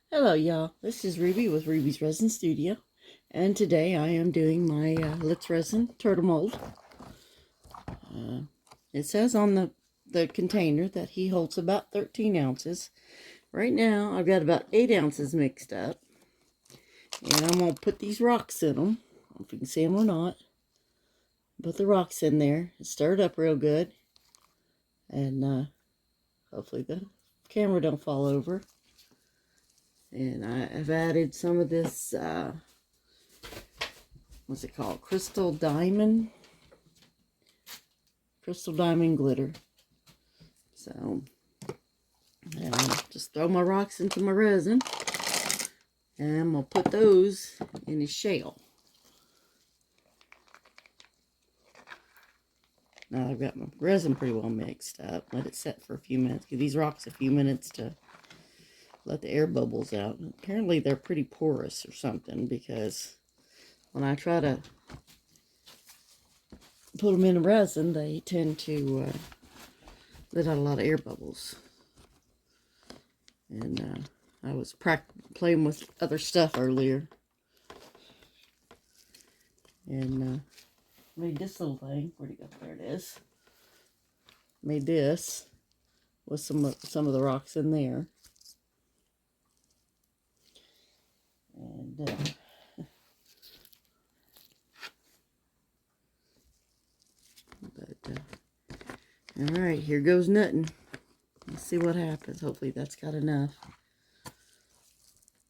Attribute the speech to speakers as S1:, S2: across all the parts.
S1: Hello y'all, this is Ruby with Ruby's Resin Studio, and today I am doing my Let's Resin turtle mold. It says on the container that he holds about 13 ounces. Right now I've got about 8 ounces mixed up, and I'm going to put these rocks in them. I don't know if you can see them or not. Put the rocks in there, stir it up real good, and hopefully the camera don't fall over. And I've added some of this, what's it called? Crystal diamond glitter. So, just throw my rocks into my resin, and I'm going to put those in a shell. Now I've got my resin pretty well mixed up. Let it set for a few minutes. Give these rocks a few minutes to let the air bubbles out. Apparently they're pretty porous or something, because when I try to put them in the resin, they tend to let out a lot of air bubbles. And I was playing with other stuff earlier, and made this little thing. Where'd it go? There it is. Made this with some of the rocks in there. And all right, here goes nothing. Let's see what happens. Hopefully that's got enough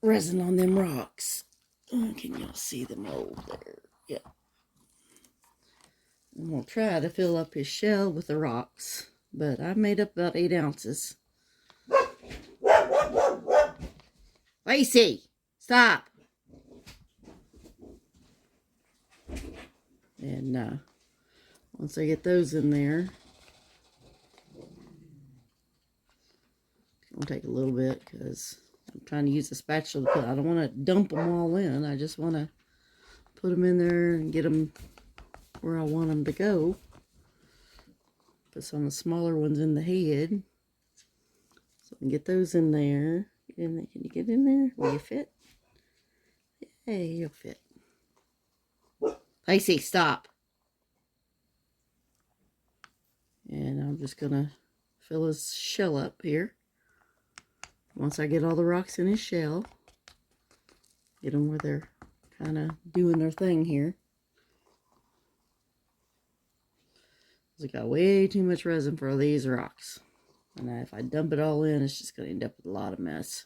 S1: resin on them rocks. Can y'all see the mold there? Yeah. I'm going to try to fill up his shell with the rocks, but I've made up about 8 ounces. Lacey, stop! And once I get those in there, it's going to take a little bit because I'm trying to use a spatula. I don't want to dump them all in. I just want to put them in there and get them where I want them to go. Put some of the smaller ones in the head. So I can get those in there. Get in there. Can you get in there? Will you fit? Hey, you'll fit. Lacey, stop. And I'm just going to fill his shell up here. Once I get all the rocks in his shell, get them where they're kind of doing their thing here. I got way too much resin for these rocks. And if I dump it all in, it's just going to end up with a lot of mess.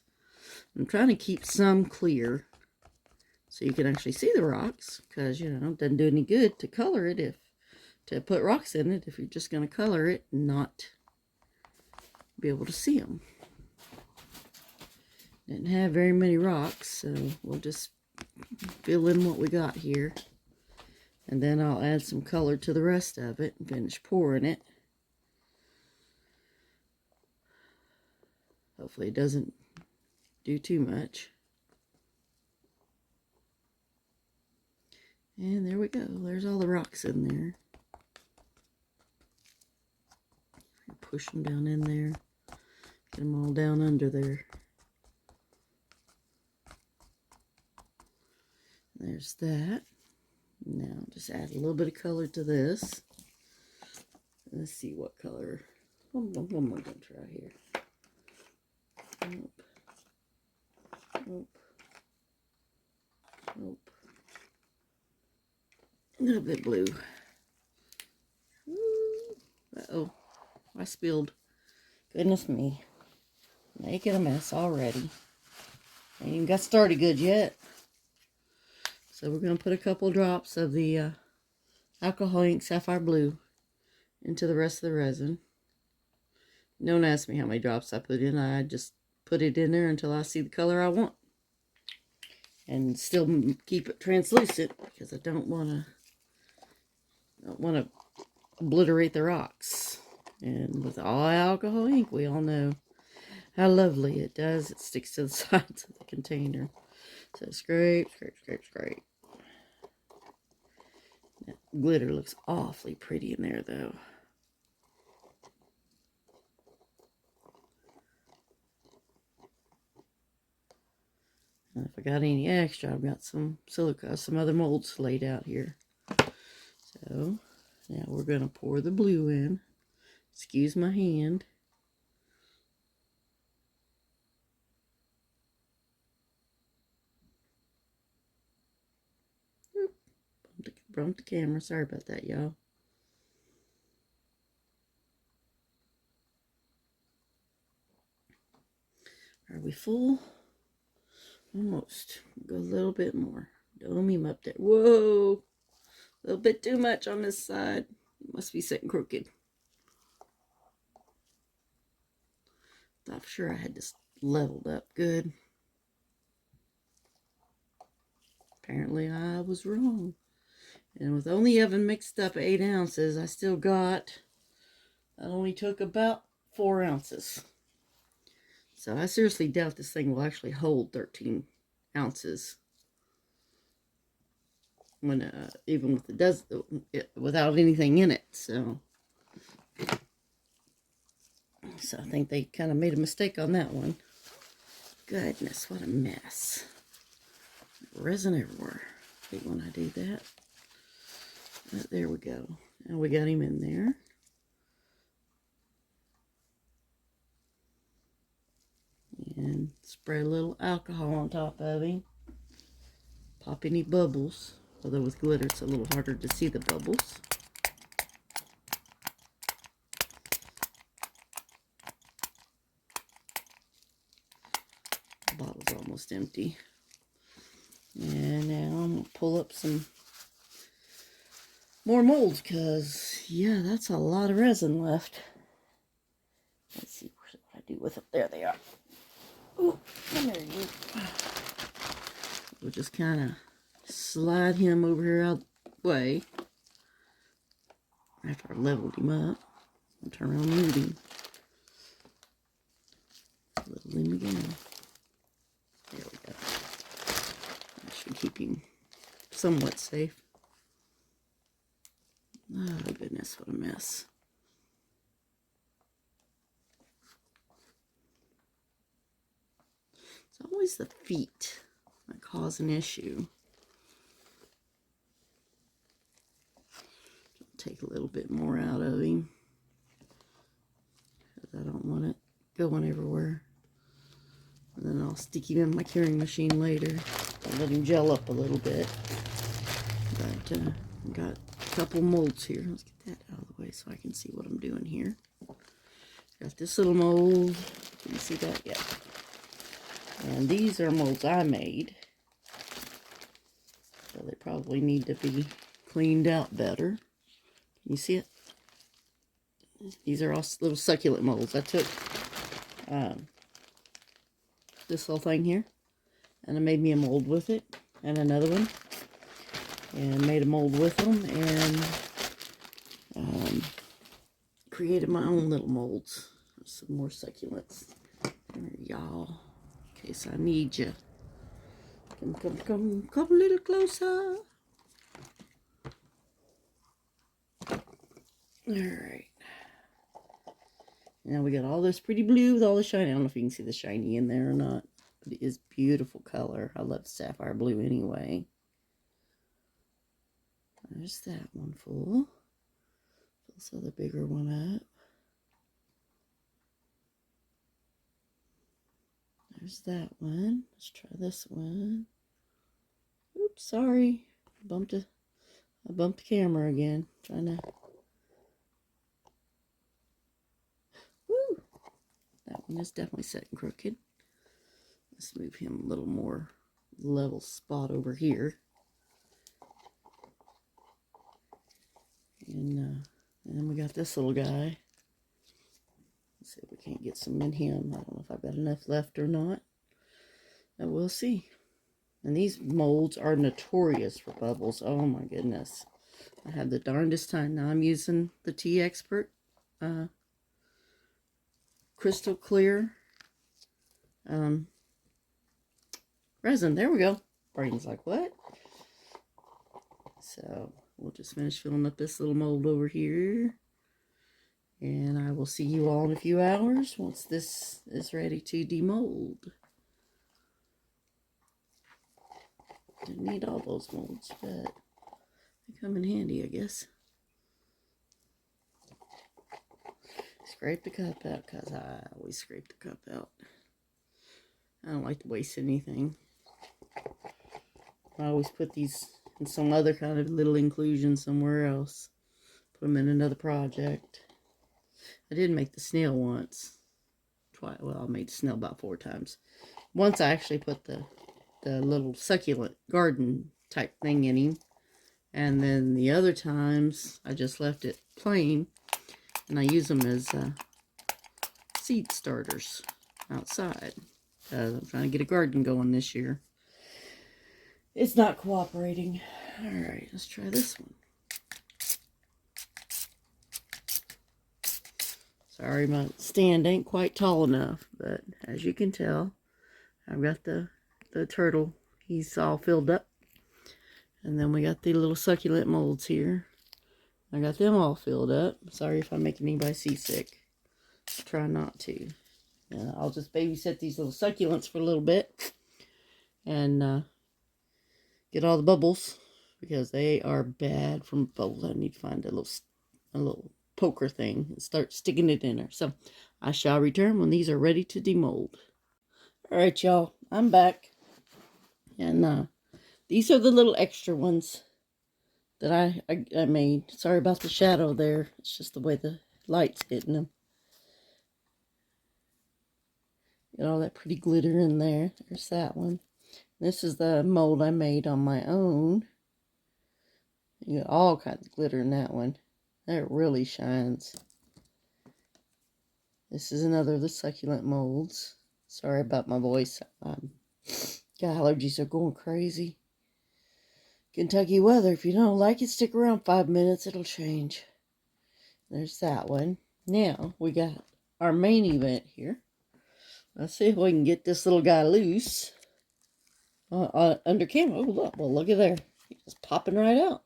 S1: I'm trying to keep some clear so you can actually see the rocks, because, you know, it doesn't do any good to color it to put rocks in it if you're just going to color it and not be able to see them. Didn't have very many rocks, so we'll just fill in what we got here. And then I'll add some color to the rest of it and finish pouring it. Hopefully it doesn't do too much. And there we go. There's all the rocks in there. Push them down in there. Get them all down under there. There's that. Now just add a little bit of color to this. Let's see what color. What am I going to try here? Nope. Nope. Nope. A little bit blue. Uh-oh. I spilled. Goodness me. Making a mess already. Ain't even got started good yet. So we're going to put a couple drops of the alcohol ink sapphire blue into the rest of the resin. Don't ask me how many drops I put in. I just put it in there until I see the color I want. And still keep it translucent, because I don't want to obliterate the rocks. And with all alcohol ink, we all know how lovely it does. It sticks to the sides of the container. So scrape, scrape, scrape, scrape. That glitter looks awfully pretty in there, though. If I got any extra, I've got some silica, some other molds laid out here. So now we're going to pour the blue in. Excuse my hand. Oop, bumped the camera. Sorry about that, y'all. Are we full? Almost. Go a little bit more. Dome him up there. Whoa! A little bit too much on this side. It must be sitting crooked. Thought for sure I had this leveled up good. Apparently I was wrong. And with only having mixed up 8 ounces, I still got, that only took about 4 ounces. So I seriously doubt this thing will actually hold 13 ounces. When even with without anything in it. So I think they kind of made a mistake on that one. Goodness, what a mess. Resin everywhere. I hate when I do that. But there we go. Now we got him in there. And spray a little alcohol on top of him. Pop any bubbles. Although with glitter it's a little harder to see the bubbles. The bottle's almost empty. And now I'm going to pull up some more molds because, yeah, that's a lot of resin left. Let's see what I do with them. There they are. Oh, come here, you. We'll just kind of slide him over here out the way. After I leveled him up, I'll turn around and move him. Level him again. There we go. That should keep him somewhat safe. Oh, goodness, what a mess. It's always the feet that cause an issue. Take a little bit more out of him because I don't want it going everywhere. And then I'll stick him in my curing machine later. I'll let him gel up a little bit. But I've got a couple molds here. Let's get that out of the way so I can see what I'm doing here. Got this little mold. Can you see that? Yeah. And these are molds I made. So they probably need to be cleaned out better. Can you see it? These are all little succulent molds. I took this little thing here, and I made me a mold with it, and another one, and made a mold with them, and created my own little molds. Some more succulents. There, y'all. In case I need you. Come a little closer. Alright. Now we got all this pretty blue with all the shiny. I don't know if you can see the shiny in there or not. But it is beautiful color. I love sapphire blue anyway. There's that one full. Fill this other bigger one up. There's that one. Let's try this one. Oops, sorry. I bumped the camera again. Trying to. Woo! That one is definitely sitting crooked. Let's move him a little more level spot over here. And then we got this little guy. Let's see if we can't get some in him. I don't know if I've got enough left or not. But we'll see. And these molds are notorious for bubbles. Oh my goodness. I had the darndest time. Now I'm using the teexpert crystal clear resin. There we go. Brain's like, what? So we'll just finish filling up this little mold over here. And I will see you all in a few hours once this is ready to demold. didn't need all those molds, but they come in handy, I guess. Scrape the cup out, because I always scrape the cup out. I don't like to waste anything. I always put these in some other kind of little inclusion somewhere else. Put them in another project. I did make the snail once. Twice. Well, I made the snail about 4 times. Once I actually put the little succulent garden type thing in him. And then the other times, I just left it plain. And I use them as seed starters outside. I'm trying to get a garden going this year. It's not cooperating. Alright, let's try this one. Sorry, my stand ain't quite tall enough, but as you can tell, I've got the turtle. He's all filled up. And then we got the little succulent molds here. I got them all filled up. Sorry if I'm making anybody seasick. Try not to. I'll just babysit these little succulents for a little bit. And get all the bubbles. Because they are bad from bubbles. I need to find a little poker thing and start sticking it in there. So I shall return when these are ready to demold. Alright, y'all. I'm back. And these are the little extra ones that I made. Sorry about the shadow there. It's just the way the light's hitting them. Get all that pretty glitter in there. There's that one. This is the mold I made on my own. You got all kinds of glitter in that one. That really shines. This is another of the succulent molds. Sorry about my voice. Got allergies are going crazy. Kentucky weather. If you don't like it, stick around 5 minutes. It'll change. There's that one. Now, we got our main event here. Let's see if we can get this little guy loose. Under camera. Oh, look. Well, look at there. He's just popping right out.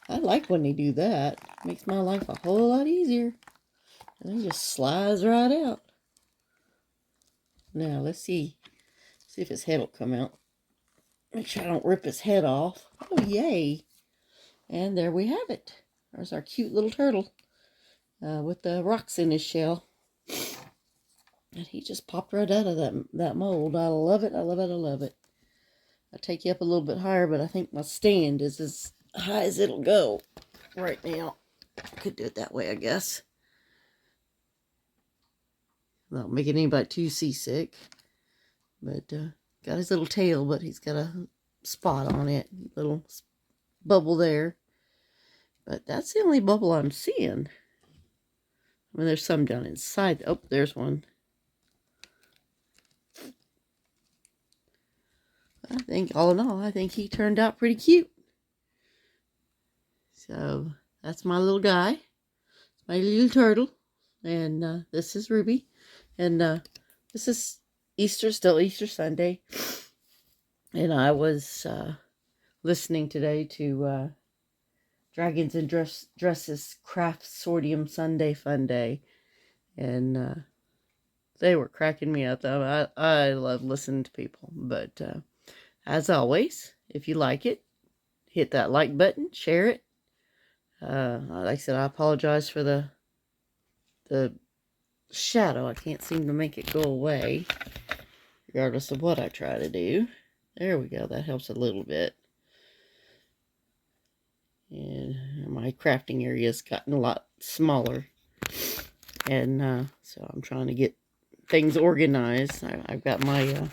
S1: I like when they do that. Makes my life a whole lot easier. And he just slides right out. Now, let's see. See if his head will come out. Make sure I don't rip his head off. Oh, yay. And there we have it. There's our cute little turtle with the rocks in his shell. And he just popped right out of that mold. I love it. I love it. I love it. I'll take you up a little bit higher, but I think my stand is as high as it'll go right now. Could do it that way, I guess. Not making anybody too seasick. But, got his little tail, but he's got a spot on it. Little bubble there. But that's the only bubble I'm seeing. I mean, there's some down inside. Oh, there's one. I think, all in all, I think he turned out pretty cute. So, that's my little guy. My little turtle. And this is Ruby. And this is still Easter Sunday. And I was listening today to Dragons and Dresses Craft Sortium Sunday Fun Day. And they were cracking me up. I love listening to people. But as always, if you like it, hit that like button, share it. Like I said, I apologize for the shadow. I can't seem to make it go away, regardless of what I try to do. There we go. That helps a little bit. And my crafting area has gotten a lot smaller. And so I'm trying to get things organized. I've got my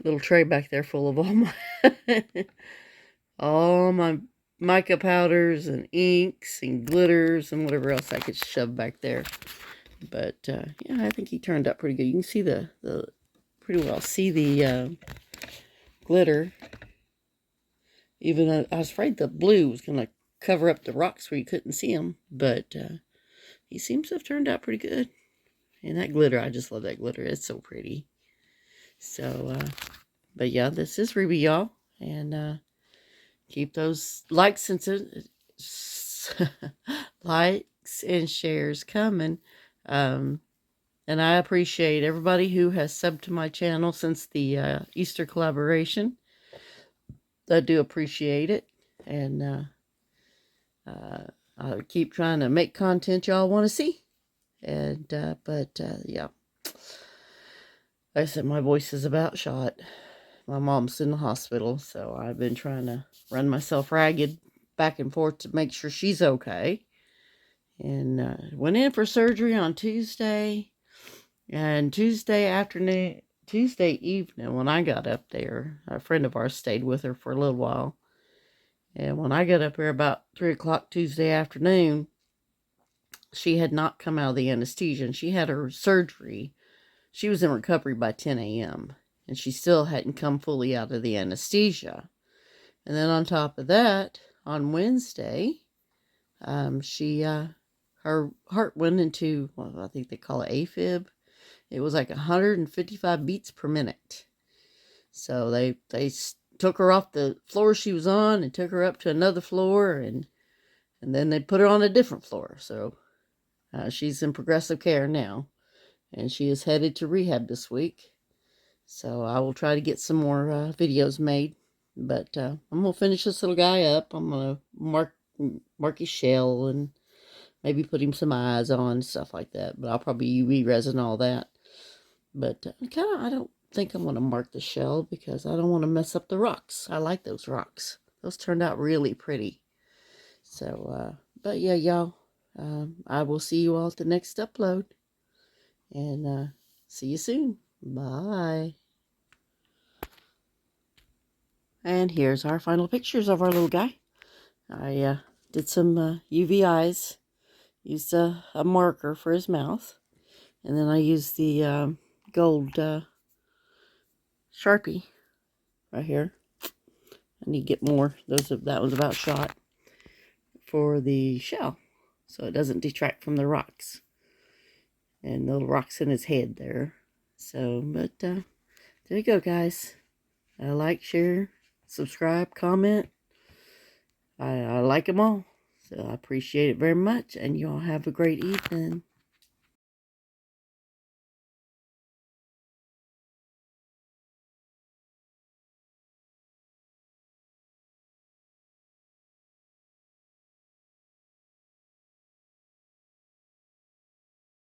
S1: little tray back there full of all my mica powders and inks and glitters and whatever else I could shove back there. But yeah, I think he turned out pretty good. You can see the pretty well see the glitter. Even I was afraid the blue was gonna cover up the rocks where you couldn't see them, but he seems to have turned out pretty good. And that glitter, I just love that glitter. It's so pretty. So, but yeah, this is Ruby, y'all, and keep those likes and likes and shares coming. And And I appreciate everybody who has subbed to my channel since the Easter collaboration. I do appreciate it. And I'll keep trying to make content y'all want to see. And, yeah. Like I said, my voice is about shot. My mom's in the hospital, so I've been trying to run myself ragged back and forth to make sure she's okay. And went in for surgery on Tuesday. And Tuesday evening, when I got up there, a friend of ours stayed with her for a little while. And when I got up there about 3 o'clock Tuesday afternoon, she had not come out of the anesthesia, and she had her surgery. She was in recovery by 10 a.m., and she still hadn't come fully out of the anesthesia. And then on top of that, on Wednesday, her heart went into, well, I think they call it AFib. It was like 155 beats per minute. So they took her off the floor she was on and took her up to another floor, and then they put her on a different floor. So she's in progressive care now, and she is headed to rehab this week. So I will try to get some more videos made. But I'm going to finish this little guy up. I'm going to mark his shell and maybe put him some eyes on, stuff like that. But I'll probably UV resin all that. But I don't think I'm going to mark the shell because I don't want to mess up the rocks. I like those rocks. Those turned out really pretty. So, but yeah, y'all, I will see you all at the next upload. And see you soon. Bye. And here's our final pictures of our little guy. I did some UV eyes. Used a marker for his mouth. And then I used the gold Sharpie right here. I need to get more. That was about shot for the shell, so it doesn't detract from the rocks. And the little rocks in his head there. So, but there you go, guys. Like, share, subscribe, comment. I like them all. So I appreciate it very much. And y'all have a great evening.